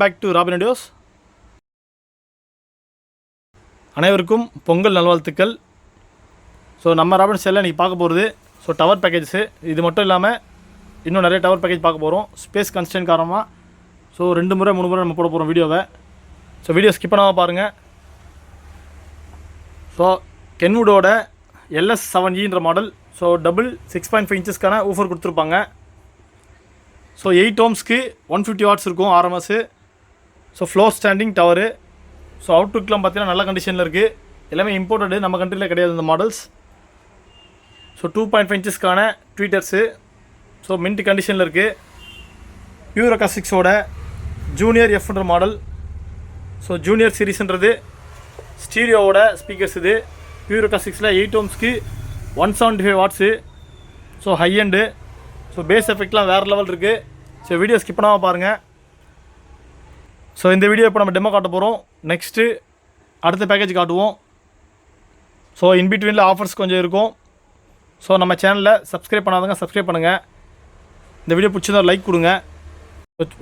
Back to robin audios. அனைவருக்கும் பொங்கல் நல்வாழ்த்துக்கள். So நம்ம ராபின் ஸ்டைலில் இன்றைக்கி பார்க்க போகிறது டவர் பேக்கேஜஸு. இது மட்டும் இல்லாமல் இன்னும் நிறைய டவர் பேக்கேஜ் பார்க்க போகிறோம். ஸ்பேஸ் கன்ஸ்டன்ட் காரணமாக 2 முறை 3 முறை நம்ம போட போகிறோம் வீடியோவை. வீடியோ ஸ்கிப் பண்ணாமல் பாருங்கள். கென்வுடோட LS7Eன்ற மாடல். டபுள் 6.5 இன்ச்சஸ்க்கான ஊஃபர் கொடுத்துருப்பாங்க. 8 ohmsக்கு 150 watts இருக்கும் RMS. Floor standing tower. அவுட்லுக்லாம் பார்த்தீங்கன்னா நல்ல கண்டிஷனில் இருக்குது. எல்லாமே இம்போர்ட்டடு, நம்ம கண்ட்ரியில் கிடையாது இந்த மாடல்ஸ். 2.5 இன்ச்சஸ்க்கான ட்வீட்டர்ஸு. மின்ட் கண்டிஷனில் இருக்குது. பியூர் அக்காஸ்டிக்ஸோட ஜூனியர் எஃப்ன்ற மாடல். ஜூனியர் சீரீஸ்ன்றது ஸ்டீரியோவோட ஸ்பீக்கர்ஸ். இது பியூர் அக்காஸ்டிக்ஸில் 8 ohmsக்கு 175 watts. High end. பேஸ் எஃபெக்ட்லாம் வேறு லெவல் இருக்குது. வீடியோ ஸ்கிப் பண்ணாமல் பாருங்கள். இந்த வீடியோ இப்போ நம்ம டெமோ காட்ட போகிறோம். நெக்ஸ்ட்டு அடுத்த பேக்கேஜ் காட்டுவோம். இன்பிட்வீனில் ஆஃபர்ஸ் கொஞ்சம் இருக்கும். நம்ம சேனலில் சப்ஸ்கிரைப் பண்ணாதவங்க சப்ஸ்கிரைப் பண்ணுங்கள். இந்த வீடியோ பிடிச்சதா லைக் கொடுங்க.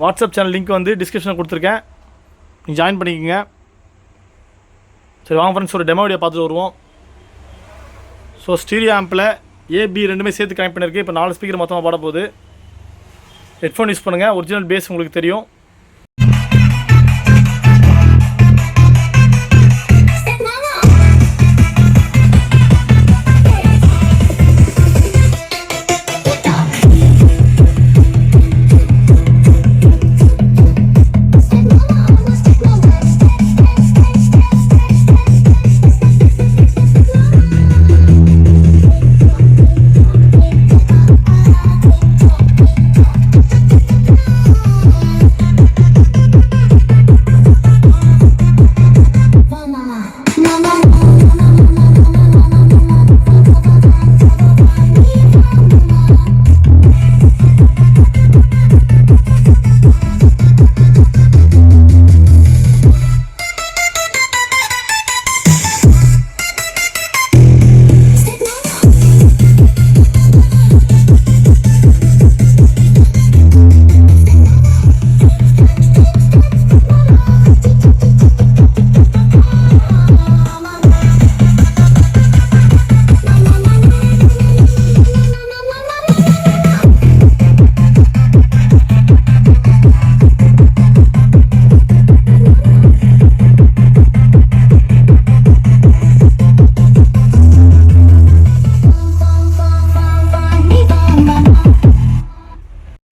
வாட்ஸ்அப் சேனல் லிங்க் வந்து டிஸ்கிரிப்ஷனில் கொடுத்துருக்கேன், நீங்கள் ஜாயின் பண்ணிக்கோங்க. வாங்க ஃப்ரெண்ட்ஸ், ஒரு டெமோ வீடியோ பார்த்துட்டு வருவோம். ஸ்டீரியோ ஆம்பில் AB ரெண்டுமே சேர்த்து கனெக்ட் பண்ணியிருக்கு. இப்போ 4 ஸ்பீக்கர் மொத்தமாக பாட போகுது. ஹெட்ஃபோன் யூஸ் பண்ணுங்கள். ஒரிஜினல் பேஸ் உங்களுக்கு தெரியும்.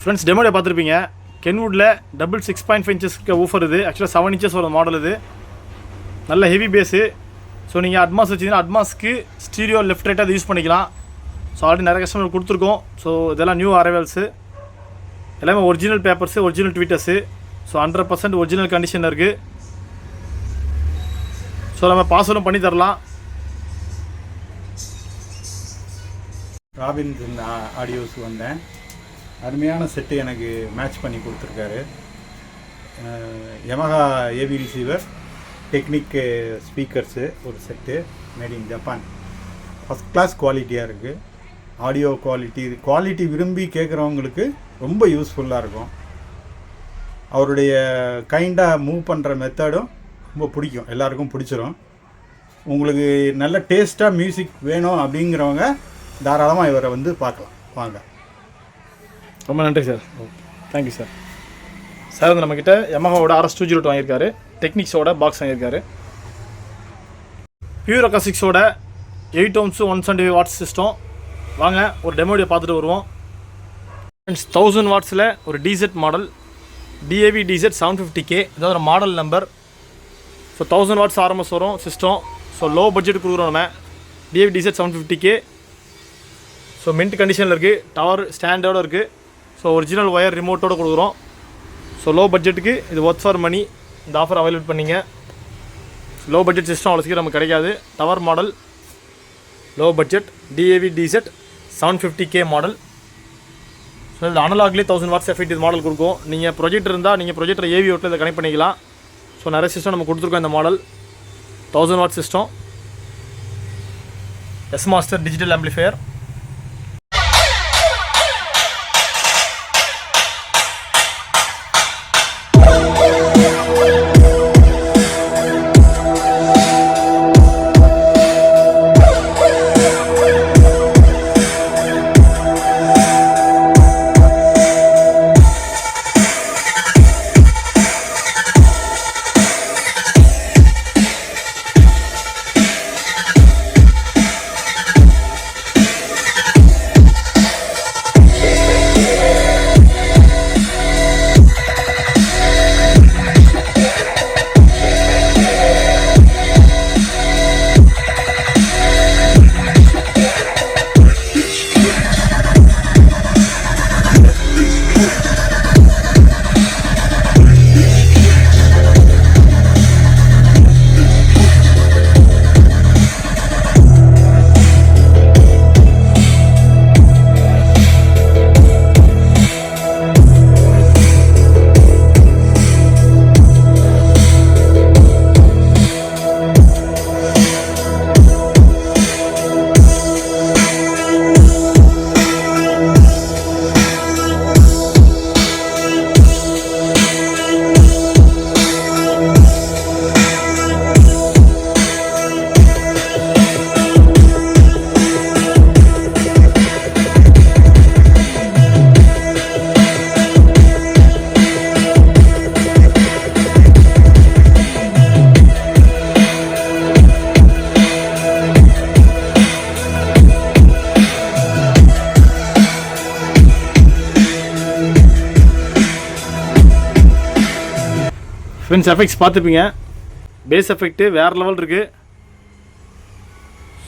ஃப்ரெண்ட்ஸ், டெமோட பார்த்துருப்பீங்க. கென்வுட்டில் டபுள் 6.5 இன்ச்சஸ்க்கு ஊஃபர். இது ஆக்சுவலாக 7 inches வர மாடல். இது நல்ல ஹெவி பேஸு. நீங்கள் அட்மாஸ் வச்சிங்கன்னா அட்மாஸ்க்கு ஸ்டீரியோ லெஃப்ட் ரைட்டாக அது யூஸ் பண்ணிக்கலாம். ஆல்ரெடி நிறைய கஸ்டமர் கொடுத்துருக்கோம். இதெல்லாம் நியூ அரைவல்ஸு. எல்லாமே ஒரிஜினல் பேப்பர்ஸு, ஒரிஜினல் ட்வீட்டர்ஸு. 100% ஒரிஜினல் கண்டிஷனில் இருக்குது. நம்ம பாஸ்வேர்டும் பண்ணி தரலாம். ராபின் ஆடியோஸ் வந்தேன். அருமையான செட்டு எனக்கு மேட்ச் பண்ணி கொடுத்துருக்காரு. Yamaha AB receiver, Technic speakers ஒரு set, made in Japan. First class குவாலிட்டியாக இருக்குது. ஆடியோ குவாலிட்டி விரும்பி கேட்குறவங்களுக்கு ரொம்ப யூஸ்ஃபுல்லாக இருக்கும். அவருடைய கைண்டாக மூவ் பண்ணுற மெத்தடும் ரொம்ப பிடிக்கும், எல்லாருக்கும் பிடிச்சிரும். உங்களுக்கு நல்ல டேஸ்ட்டாக மியூசிக் வேணும் அப்படிங்கிறவங்க தாராளமாக இவரை வந்து பார்க்கலாம். வாங்க. ரொம்ப நன்றி சார். Thank you sir. சார் வந்து நம்மக்கிட்ட யமஹாவோட RS202 வாங்கியிருக்காரு. டெக்னிக்ஸோட பாக்ஸ் வாங்கியிருக்காரு. பியூர் அக்காஸ்டிக்ஸோட 8 ohms 175 watts சிஸ்டம். வாங்க ஒரு டெமோ வீடியோ பார்த்துட்டு வருவோம். 1000 wattsல ஒரு DZ model, DAV DZ 750K. இதாவது மாடல் நம்பர். 1000 watts RMS வரும் சிஸ்டம். லோ பட்ஜெட் கொடுக்குறோம் நம்ம. DAV DZ 750K. மின்ட் கண்டிஷனில் இருக்குது. டவர் ஸ்டாண்டோடு இருக்குது. ஒரிஜினல் ஒயர் ரிமோட்டோடு கொடுக்குறோம். லோ பட்ஜெட்டுக்கு இது ஒர்த் ஃபார் மணி. இந்த ஆஃபர் அவைலபிள் பண்ணிங்க. லோ பட்ஜெட் சிஸ்டம் அவ்வளோ சீக்கிரம் நமக்கு கிடைக்காது. Tower model, low budget, DAV DZ 750K model. இது அனலாக்லேயே 1000 watts எஃபெக்ட் மாடல் கொடுக்கும். நீங்கள் ப்ரொஜெக்டர் இருந்தால் நீங்கள் ப்ரொஜெக்டர் AV அவுட்டில் இதை கனெக்ட் பண்ணிக்கலாம். நிறைய சிஸ்டம் நம்ம கொடுத்துருக்கோம். இந்த model 1000 watts system. S Master digital amplifier. Friends effects பார்த்துப்பீங்க, பேஸ் எஃபெக்ட்டு வேறு லெவல் இருக்குது.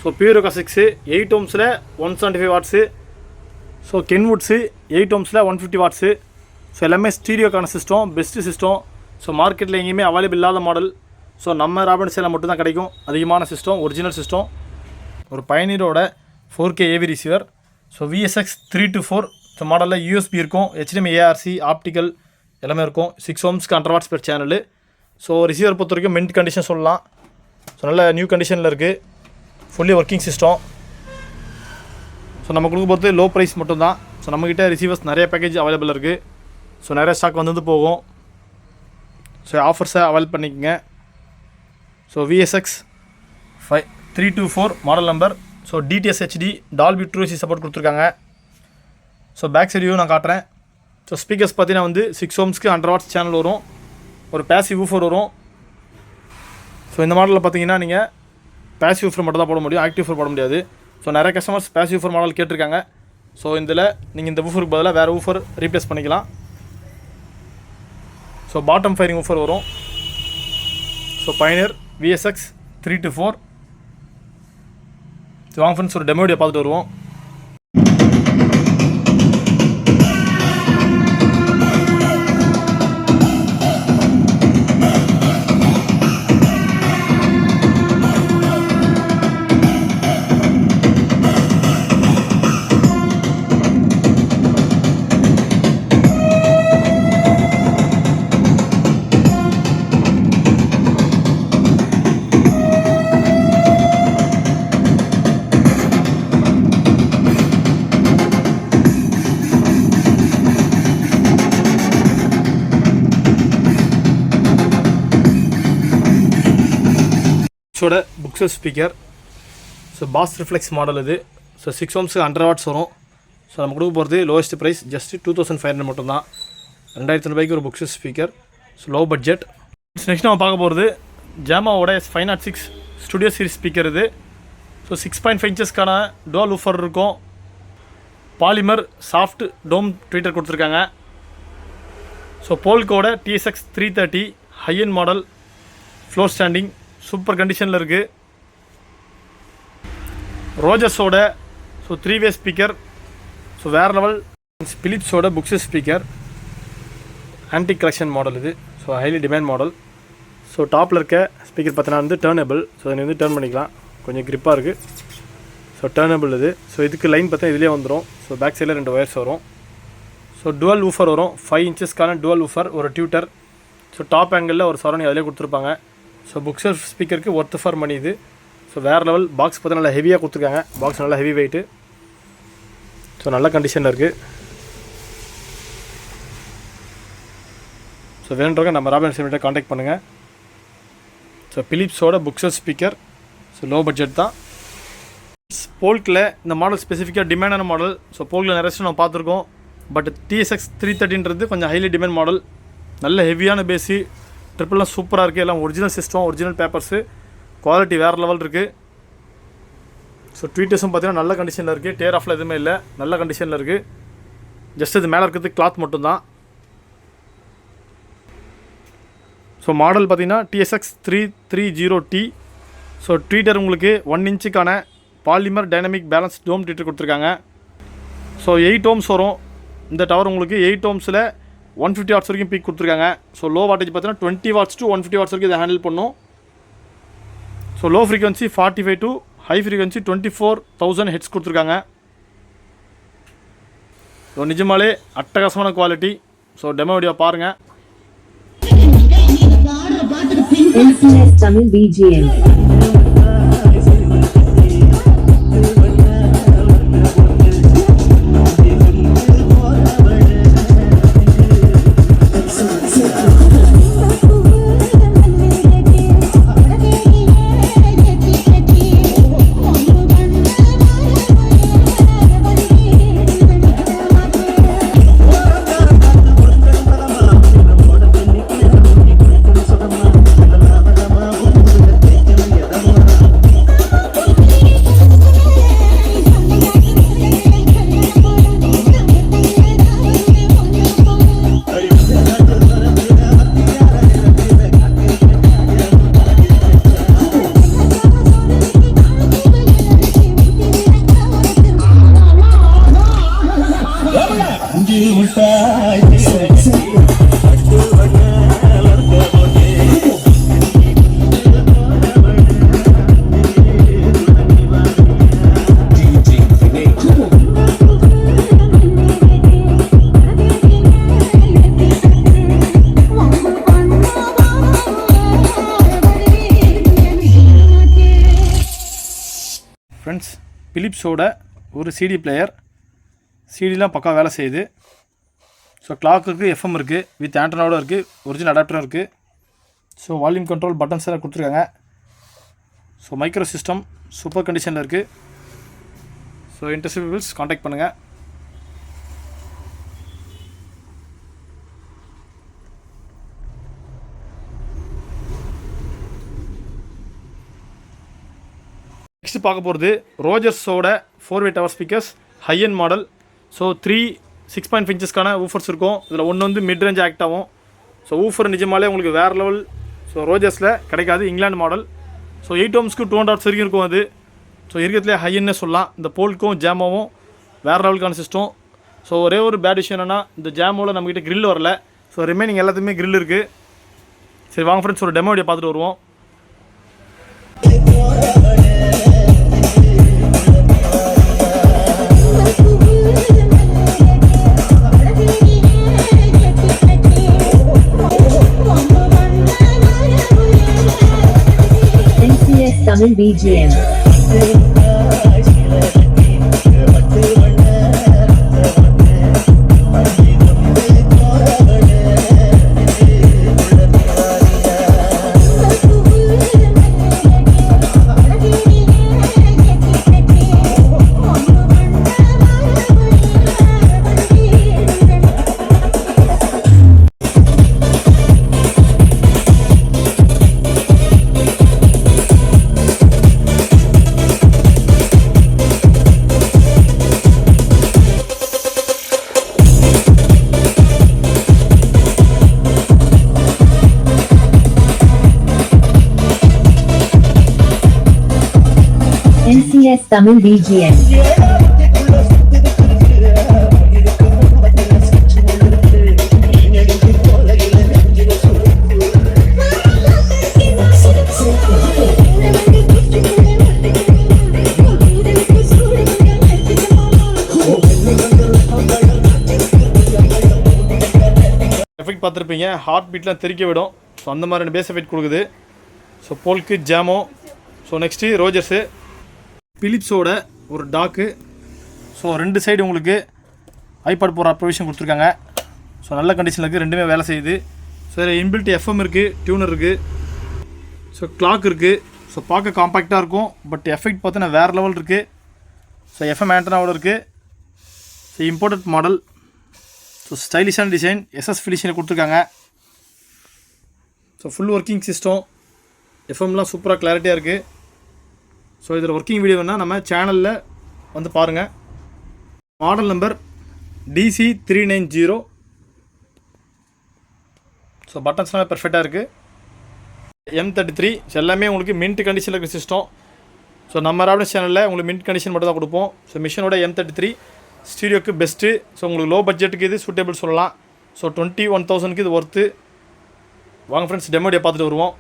ஸோ பியூர் அகாஸ்டிக்ஸு 8 ohmஸில் 175 வாட்ஸு. ஸோ கென்வுட்ஸு 8 ohmஸில் 150 வாட்ஸு. ஸோ எல்லாமே ஸ்டீரியோக்கான சிஸ்டம், பெஸ்ட்டு சிஸ்டம். ஸோ மார்க்கெட்டில் எங்கேயுமே அவைலபிள் இல்லாத மாடல். ஸோ நம்ம ராபர்ட் சேலில் மட்டும்தான் கிடைக்கும் அதிகமான சிஸ்டம், ஒரிஜினல் சிஸ்டம். ஒரு பயனீரோட 4K AV receiver. So VSX 324. So மாடலில் USB இருக்கும், HDMI ARC ஆப்டிக்கல் எல்லாமே இருக்கும். 6 ohmஸ்க்கு 100 watts per channel. So receiver பொறுத்த வரைக்கும் மின்ட் கண்டிஷன் சொல்லலாம். ஸோ நல்ல நியூ கண்டிஷனில் இருக்குது, ஃபுல்லி ஒர்க்கிங் சிஸ்டம். ஸோ நம்ம கொடுக்க போகிறது லோ ப்ரைஸ் மட்டும்தான். ஸோ நம்மக்கிட்ட ரிசீவர்ஸ் நிறைய பேக்கேஜ் அவைலபிள் இருக்குது. ஸோ நிறைய ஸ்டாக் வந்து போகும். ஸோ ஆஃபர்ஸை அவைல் பண்ணிக்கோங்க. So VSX 324 model number. So DTS HD Dolby ட்ரூசி சப்போர்ட் கொடுத்துருக்காங்க. ஸோ பேக் சைடு நான் காட்டுறேன். ஸோ ஸ்பீக்கர்ஸ் பார்த்தீங்கன்னா வந்து 6 ohmஸ்க்கு 100 watts சேனல் வரும், ஒரு பேசிவ் ஊஃபர் வரும். ஸோ இந்த மாடலில் பார்த்தீங்கன்னா நீங்கள் பேசிவ் ஊஃபர் மட்டும் தான் போட முடியும், ஆக்டிவ் ஊஃபர் போட முடியாது. ஸோ நிறைய கஸ்டமர்ஸ் பேசிவ் ஊஃபர் மாடல் கேட்டிருக்காங்க. ஸோ இதில் நீங்கள் இந்த ஊஃபருக்கு பதிலாக வேறு ஊஃபர் ரீப்ளேஸ் பண்ணிக்கலாம். ஸோ பாட்டம் ஃபயரிங் ஊஃபர் வரும். ஸோ பயனர் VSX 324. ஸோ வாங்க ஃப்ரெண்ட்ஸ் ஒரு டெமோ வீடியோ பார்த்துட்டு வருவோம். ஸோட புக்ஸர் speaker. So bass reflex model இது. ஸோ 6 ohmஸ்க்கு 100 watts வரும். ஸோ நம்ம கொடுக்க போகிறது லோவஸ்ட் ப்ரைஸ் ஜஸ்ட் 2500 மட்டும்தான். 2000 ரூபாய்க்கு ஒரு புக்ஸர் speaker. So low budget. Next நம்ம பார்க்க போகிறது ஜாமாவோட S506 ஸ்டுடியோ சீரிஸ் ஸ்பீக்கர் இது. ஸோ 6.5 inchesக்கான டோல் ஊஃபர் இருக்கும். பாலிமர் சாஃப்ட் டோம் ட்வீட்டர் கொடுத்துருக்காங்க. ஸோ போல்கோட TSX 330 ஹையன் மாடல், ஃப்ளோர் ஸ்டாண்டிங், சூப்பர் கண்டிஷனில் இருக்குது. ரோஜர்ஸோட ஸோ 3-way ஸ்பீக்கர். ஸோ வேறு லெவல். பிலிப்ஸோட புக்ஸஸ் ஸ்பீக்கர், ஆன்டி கலெக்ஷன் மாடல் இது. So highly demand model. So டாப்பில் இருக்க ஸ்பீக்கர் பார்த்தீங்கன்னா வந்து டர்னபிள். ஸோ இதை வந்து டர்ன் பண்ணிக்கலாம், கொஞ்சம் கிரிப்பாக இருக்குது. ஸோ டர்னபிள் இது. ஸோ இதுக்கு லைன் பார்த்தா இதிலே வந்துடும். ஸோ பேக் சைடில் 2 wires வரும். ஸோ டுவல் ஊஃபர் வரும், 5 inchesக்கான டுவல் ஊஃபர், ஒரு டியூட்டர். ஸோ டாப் ஆங்கிளில் ஒரு சரௌண்டிங் அதிலே கொடுத்துருப்பாங்க. ஸோ புக்ஸர் ஸ்பீக்கருக்கு ஒர்த் ஃபார் மணி இது. ஸோ வேறு லெவல். பாக்ஸ் பார்த்தா நல்லா ஹெவியாக கொடுத்துருக்காங்க. பாக்ஸ் நல்லா ஹெவி வெயிட்டு. ஸோ நல்ல கண்டிஷனில் இருக்குது. ஸோ வேணுன்றவங்க நம்ம ராபர்ட் சேலிட்ட காண்டாக்ட் பண்ணுங்கள். ஸோ பிலிப்ஸோட புக்ஸர் ஸ்பீக்கர். ஸோ லோ பட்ஜெட் தான். போல்கில் இந்த மாடல் ஸ்பெசிஃபிக்காக டிமாண்டான மாடல். ஸோ போல்கில் நிறைய நம்ம பார்த்துருக்கோம். பட் TSX 330 கொஞ்சம் ஹைலி டிமாண்ட் மாடல். நல்ல ஹெவியான பேசி, ட்ரிப்பிள்லாம் சூப்பராக இருக்குது. எல்லாம் original system, original papers, quality வேறு லெவல் இருக்குது. ஸோ ட்வீட்டர்ஸும் பார்த்தீங்கன்னா நல்ல கண்டிஷனில் இருக்குது. டேர் ஆஃபில் எதுவுமே இல்லை, நல்ல கண்டிஷனில் இருக்குது. ஜஸ்ட் இது மேலே இருக்கிறது கிளாத் மட்டும்தான். ஸோ மாடல் பார்த்தீங்கன்னா TSX 330T. ஸோ ட்வீட்டர் உங்களுக்கு 1 inchக்கான பாலிமர் டைனமிக் பேலன்ஸ் டோம் ட்வீட்டர் கொடுத்துருக்காங்க. ஸோ 8 ohms வரும். இந்த டவர் உங்களுக்கு 8 ohmஸில் 150 watts வரைக்கும் பீக் கொடுத்துருக்காங்க. ஸோ லோ வாட்டேஜ் பார்த்தீங்கன்னா 20 watts to 150 watts வரைக்கும் இதை ஹேண்டில் பண்ணும். So low frequency 45 to high frequency 24,000 hertz கொடுத்துருக்காங்க. ஸோ நிஜமாலே அட்டகாசமான குவாலிட்டி. ஸோ டெமோ வீடியோ பாருங்கள். தமிழ் BGM. பிலிப்ஸோட ஒரு சிடி பிளேயர். சிடிலாம் பக்கா வேலை செய்யுது. ஸோ கிளாக்குக்கு எஃப்எம் இருக்குது, வித் ஆண்டனாவோட இருக்குது, ஒரிஜினல் அடாப்டரும் இருக்குது. ஸோ வால்யூம் கண்ட்ரோல் பட்டன்ஸ் எல்லாம் கொடுத்துருக்காங்க. ஸோ மைக்ரோ சிஸ்டம் சூப்பர் கண்டிஷனில் இருக்குது. ஸோ இன்ட்ரெஸ்ட் பீப்பிள்ஸ் காண்டாக்ட் பண்ணுங்கள். நெக்ஸ்ட் பார்க்க போகிறது ரோஜர்ஸோட 4-way tower speakers, high end model. So 3 6.5 இன்ச்சஸ்க்கான ஊஃபர்ஸ் இருக்கும். இதில் ஒன்று வந்து மிட் ரேஞ்ச் ஆக்ட் ஆகும். ஸோ ஊஃபர் நிஜமாலே உங்களுக்கு வேறு லெவல். ஸோ ரோஜர்ஸில் கிடைக்காது, இங்கிலாந்து மாடல். ஸோ 8 ohmsக்கு 200 watts வரைக்கும் இருக்கும் அது. ஸோ இருக்கிறதுலே ஹைன்னு சொல்லலாம். இந்த போல்க்கும் ஜாமோவும் வேறு லெவலுக்கான சிஸ்டம். ஸோ ஒரே ஒரு பேட் விஷயம் என்னென்னா இந்த ஜாமோவில் நம்மக்கிட்ட கிரில் வரல. ஸோ ரிமைனிங் எல்லாத்துக்குமே கிரில் இருக்குது. சரி வாங்க ஃப்ரெண்ட்ஸ் ஒரு டெமோ வீடியோ பார்த்துட்டு வருவோம். Tamil BGM. NCS Tamil BGM. Effect பார்த்துருப்பீங்க, ஹார்ட் பீட்லாம் தெரிக்க விடும். ஸோ அந்த மாதிரி பேஸ் எஃபெக்ட் கொடுக்குது. ஸோ போல்க்கு ஜாமோ. ஸோ நெக்ஸ்ட்டு ரோஜர்ஸு பிலிப்ஸோட ஒரு டாக்கு. ஸோ 2 சைடு உங்களுக்கு ஐபாட் போகிற ப்ரொவிஷன் கொடுத்துருக்காங்க. ஸோ நல்ல கண்டிஷனில் இருக்குது, ரெண்டுமே வேலை செய்யுது. ஸோ இதில் இன்பில்ட் எஃப்எம் இருக்குது, டியூனர் இருக்குது, ஸோ கிளாக் இருக்குது. ஸோ பார்க்க காம்பேக்டாக இருக்கும், பட் எஃபெக்ட் பார்த்தீங்கன்னா வேறு லெவல் இருக்குது. ஸோ எஃப்எம் ஆண்டனாவோட இருக்குது. So imported model. ஸோ ஸ்டைலிஷான டிசைன், எஸ்எஸ் ஃபினிஷில் கொடுத்துருக்காங்க. ஸோ ஃபுல் ஒர்க்கிங் சிஸ்டம், எஃப்எம்லாம் சூப்பராக கிளாரிட்டியாக இருக்குது. ஸோ இதில் ஒர்க்கிங் வீடியோ வேணால் நம்ம சேனலில் வந்து பாருங்கள். Model number DC390. ஸோ பட்டன்ஸ்லாம் பெர்ஃபெக்டாக இருக்குது. M33 எல்லாமே உங்களுக்கு மின்ட் கண்டிஷனில் இருக்கிற சிஸ்டம். ஸோ நம்ம ராப்டர் சேனலில் உங்களுக்கு மின்ட் கண்டிஷன் மட்டும் தான் கொடுப்போம். ஸோ மிஷினோட M33 ஸ்டீரியோக்கு பெஸ்ட்டு. ஸோ உங்களுக்கு லோ பட்ஜெட்டுக்கு இது சூட்டபிள் சொல்லலாம். ஸோ 21,000க்கு இது ஒர்த்து. வாங்க ஃப்ரெண்ட்ஸ் டெமோடியை பார்த்துட்டு வருவோம்.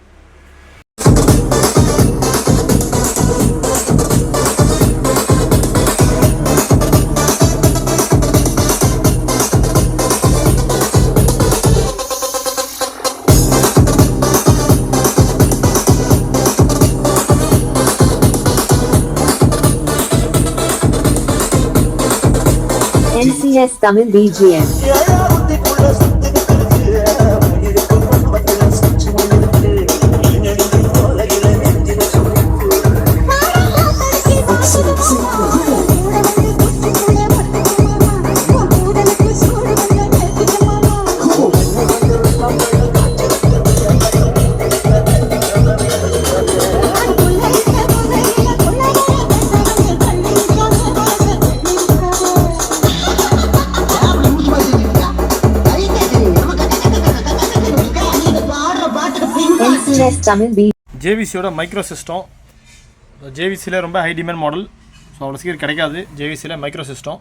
NCS Tamil BGM. Tamil B. ஜேவிசியோட மைக்ரோ சிஸ்டம். ஜேவிசியில் ரொம்ப ஹை டிமாண்ட் மாடல். ஸோ அவ்வளோ சீக்கிரம் கிடைக்காது ஜேவிசியில் மைக்ரோ சிஸ்டம்.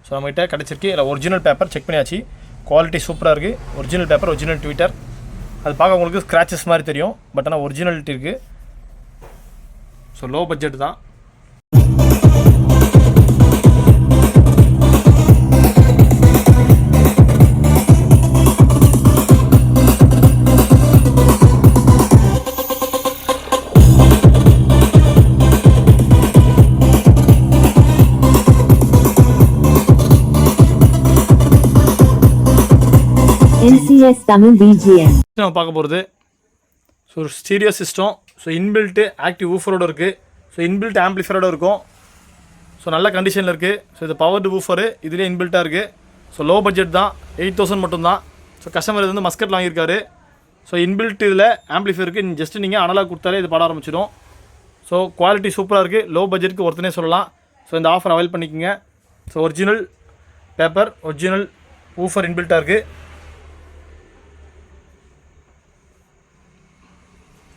ஸோ நம்மகிட்ட கிடச்சிருக்கு. இல்லை ஒரிஜினல் பேப்பர் செக் பண்ணியாச்சு, குவாலிட்டி சூப்பராக இருக்குது. Original paper, original Twitter. அது பார்க்க உங்களுக்கு ஸ்க்ராச்சஸ் மாதிரி தெரியும், பட் ஆனால் ஒரிஜினாலிட்டி இருக்குது. ஸோ லோ பட்ஜெட் தான். NCS Tamil BGM. நம்ம பார்க்க போகிறது so stereo system. So inbuilt active ஊஃபரோடு இருக்குது. ஸோ இன்பில்ட் ஆம்ப்ளிஃபரோடு இருக்கும். ஸோ நல்ல கண்டிஷனில் இருக்குது. ஸோ இது பவர்டு ஊஃபரு இதிலே இன்பில்ட்டாக இருக்குது. ஸோ லோ பட்ஜெட் தான், 8000 மட்டும்தான். ஸோ கஸ்டமர் இது வந்து மஸ்கட் வாங்கியிருக்காரு. ஸோ இன்பில்ட் இதில் ஆம்ப்ளிஃபை இருக்குது. ஜஸ்ட்டு நீங்கள் அனலாக கொடுத்தாலே இது பாட ஆரம்பிச்சிடும். ஸோ குவாலிட்டி சூப்பராக இருக்குது. லோ பட்ஜெட்டுக்கு ஒருத்தனே சொல்லலாம். ஸோ இந்த ஆஃபர் அவைல் பண்ணிக்கோங்க. So original paper, original woofer இன்பில்ட்டாக இருக்குது.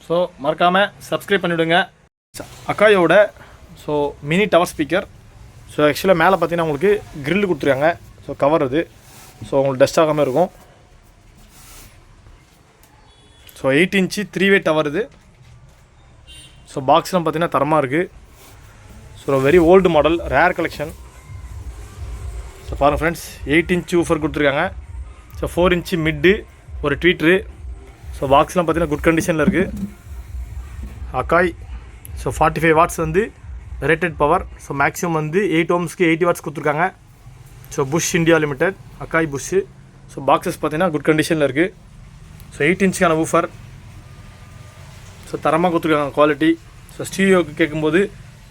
ஸோ மறக்காமல் சப்ஸ்கிரைப் பண்ணிவிடுங்க. அக்காயோட so mini tower speaker. So ஆக்சுவலாக மேலே பார்த்தீங்கன்னா உங்களுக்கு கிரில் கொடுத்துருக்காங்க. ஸோ கவர் இது. ஸோ உங்களுக்கு டஸ்ட் ஆகாமல் இருக்கும். ஸோ 8 இன்ச்சு 3-way டவர் இது. ஸோ பாக்ஸ்லாம் பார்த்தீங்கன்னா தரமாக இருக்குது. So very old model, rare collection. So பாருங்கள் ஃப்ரெண்ட்ஸ், 8 இன்ச்சு ஊஃபர் கொடுத்துருக்காங்க. ஸோ 4 இன்ச்சு மிட்டு, ஒரு ட்வீட்ரு. ஸோ பாக்ஸ்லாம் பார்த்தீங்கன்னா குட் கண்டிஷனில் இருக்குது. அக்காய் ஸோ 45 வாட்ஸ் வந்து ரேட்டட் பவர். ஸோ மேக்ஸிமம் வந்து 8 ohmsக்கு 80 வாட்ஸ் கொடுத்துருக்காங்க. So Bush India limited, Akai Bush. So boxes பார்த்தீங்கன்னா குட் கண்டிஷனில் இருக்குது. So 8 இன்ச்சுக்கான woofer. ஸோ தரமாக கொடுத்துருக்காங்க குவாலிட்டி. ஸோ ஸ்டீரியோக்கு கேட்கும்போது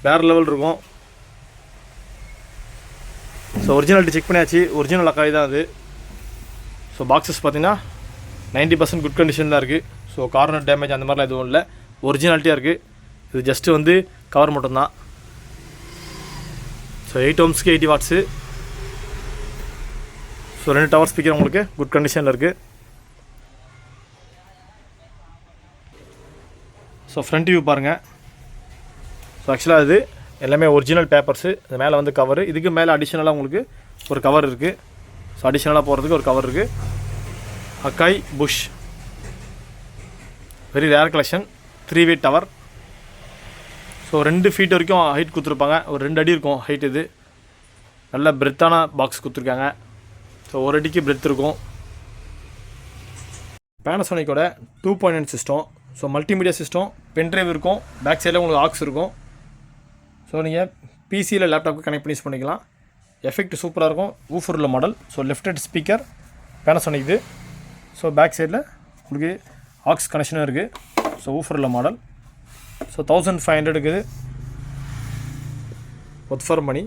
வேறு லெவல் இருக்கும். ஸோ ஒரிஜினாலிட்டி செக் பண்ணியாச்சு. ஒரிஜினல் அக்காய் தான் அது. ஸோ பாக்ஸஸ் பார்த்தீங்கன்னா 90% குட் கண்டிஷன் தான் இருக்குது. ஸோ கார்னர் டேமேஜ் அந்த மாதிரிலாம் எதுவும் இல்லை, ஒரிஜினாலிட்டியாக இருக்குது. இது ஜஸ்ட்டு வந்து கவர் மட்டும்தான். ஸோ 8 ohmsக்கு 80 வாட்ஸு. ஸோ 2 டவர் ஸ்பீக்கர் உங்களுக்கு குட் கண்டிஷனில் இருக்குது. ஸோ ஃப்ரண்ட் வியூ பாருங்கள். ஸோ ஆக்சுவலாக இது எல்லாமே ஒரிஜினல் பேப்பர்ஸு. இது மேலே வந்து கவரு. இதுக்கு மேலே அடிஷ்னலாக உங்களுக்கு ஒரு கவர் இருக்குது. ஸோ அடிஷ்னலாக போகிறதுக்கு ஒரு கவர் இருக்குது. அக்காய் bush, very rare collection. 3-way tower. So 2 feet வரைக்கும் ஹைட் கொடுத்துருப்பாங்க. ஒரு 2 அடி இருக்கும் ஹைட். இது நல்ல பிரெத்தான பாக்ஸ் கொடுத்துருக்காங்க. ஸோ 1 அடிக்கு பிரெத் இருக்கும். பேனசோனிக்கோட 2.9 system. So multimedia system. Pendrive இருக்கும். பேக் சைடில் உங்களுக்கு ஆக்ஸ் இருக்கும். ஸோ நீங்கள் பிசியில் லேப்டாப்புக்கு கனெக்ட் பண்ணி யூஸ் பண்ணிக்கலாம். எஃபெக்ட் சூப்பராக இருக்கும். ஊஃபர் உள்ள model. So left speaker Panasonic இது. ஸோ பேக் சைடில் உங்களுக்கு ஆக்ஸ் கனெக்ஷனும் இருக்குது. ஸோ ஊஃபர் உள்ள மாடல். ஸோ 1500 இருக்குது. Worth for money.